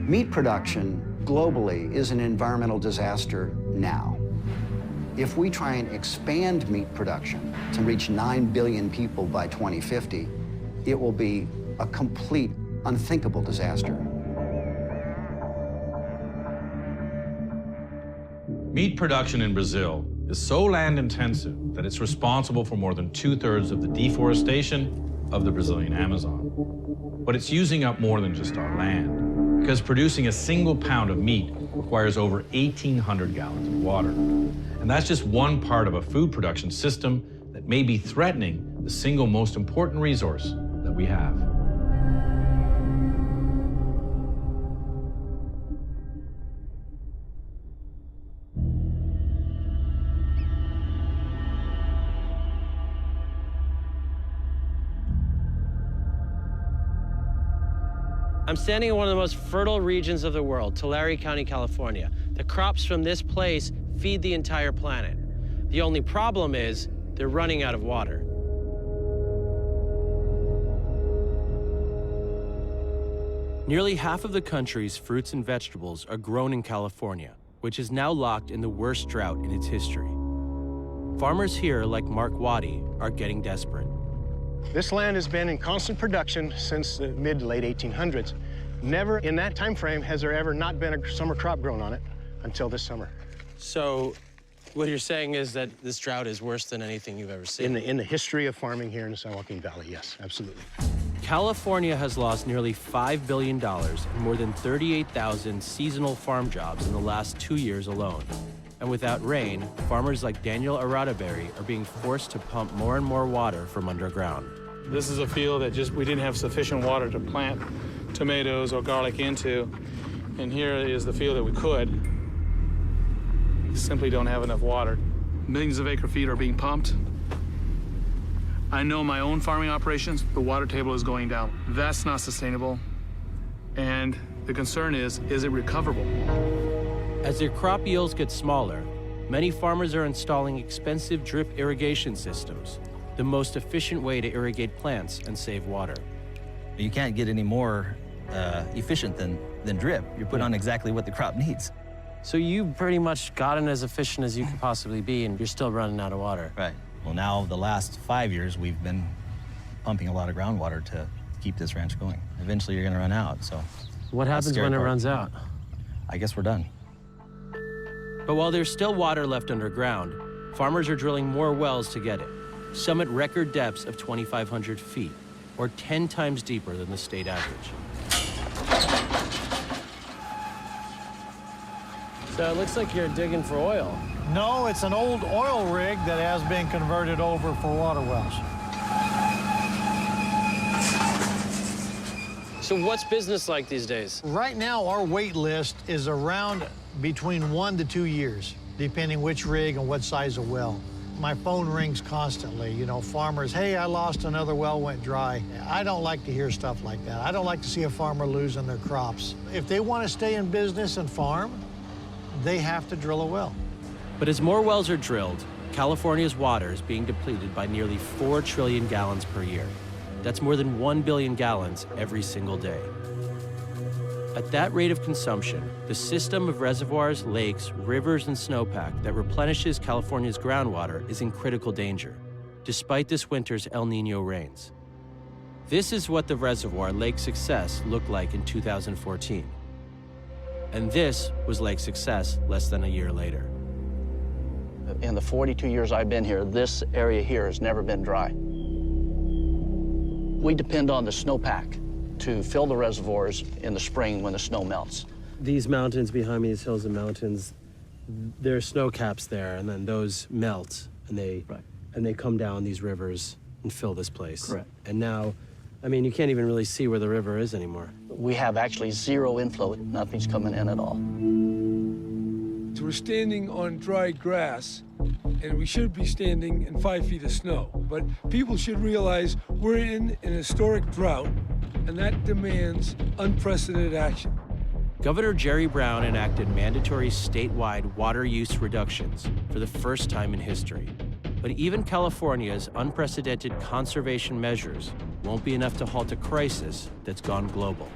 Meat production globally is an environmental disaster now. If we try and expand meat production to reach 9 billion people by 2050, it will be a complete, unthinkable disaster. Meat production in Brazil is so land-intensive that it's responsible for more than 2/3 of the deforestation of the Brazilian Amazon. But it's using up more than just our land, because producing a single pound of meat requires over 1,800 gallons of water. And that's just one part of a food production system that may be threatening the single most important resource that we have. I'm standing in one of the most fertile regions of the world, Tulare County, California. The crops from this place feed the entire planet. The only problem is they're running out of water. Nearly half of the country's fruits and vegetables are grown in California, which is now locked in the worst drought in its history. Farmers here, like Mark Waddy, are getting desperate. This land has been in constant production since the mid to late 1800s. Never in that time frame has there ever not been a summer crop grown on it until this summer. So what you're saying is that this drought is worse than anything you've ever seen? In the history of farming here in the San Joaquin Valley, yes, absolutely. California has lost nearly $5 billion and more than 38,000 seasonal farm jobs in the last 2 years alone. And without rain, farmers like Daniel Arataberry are being forced to pump more and more water from underground. This is a field that we didn't have sufficient water to plant tomatoes or garlic into. And here is the field that we could. We simply don't have enough water. Millions of acre feet are being pumped. I know my own farming operations, the water table is going down. That's not sustainable. And the concern is it recoverable? As their crop yields get smaller, many farmers are installing expensive drip irrigation systems, the most efficient way to irrigate plants and save water. You can't get any more efficient than drip. You're putting on exactly what the crop needs. So you pretty much gotten as efficient as you could possibly be, and you're still running out of water. Right. Well, now the last 5 years, we've been pumping a lot of groundwater to keep this ranch going. Eventually, you're going to run out, so. What happens when it runs out? I guess we're done. But while there's still water left underground, farmers are drilling more wells to get it, some at record depths of 2,500 feet, or 10 times deeper than the state average. So it looks like you're digging for oil. No, it's an old oil rig that has been converted over for water wells. So what's business like these days? Right now, our wait list is around between 1 to 2 years, depending which rig and what size of well. My phone rings constantly, you know, farmers, hey, I lost another well, went dry. I don't like to hear stuff like that. I don't like to see a farmer losing their crops. If they want to stay in business and farm, they have to drill a well. But as more wells are drilled, California's water is being depleted by nearly 4 trillion gallons per year. That's more than 1 billion gallons every single day. At that rate of consumption, the system of reservoirs, lakes, rivers, and snowpack that replenishes California's groundwater is in critical danger, despite this winter's El Niño rains. This is what the reservoir Lake Success looked like in 2014. And this was Lake Success less than a year later. In the 42 years I've been here, this area here has never been dry. We depend on the snowpack to fill the reservoirs in the spring when the snow melts. These mountains behind me, these hills and mountains, there are snow caps there, and then those melt, and they come down these rivers and fill this place. Correct. And now, I mean, you can't even really see where the river is anymore. We have actually zero inflow. Nothing's coming in at all. So we're standing on dry grass, and we should be standing in 5 feet of snow. But people should realize we're in an historic drought, and that demands unprecedented action. Governor Jerry Brown enacted mandatory statewide water use reductions for the first time in history. But even California's unprecedented conservation measures won't be enough to halt a crisis that's gone global.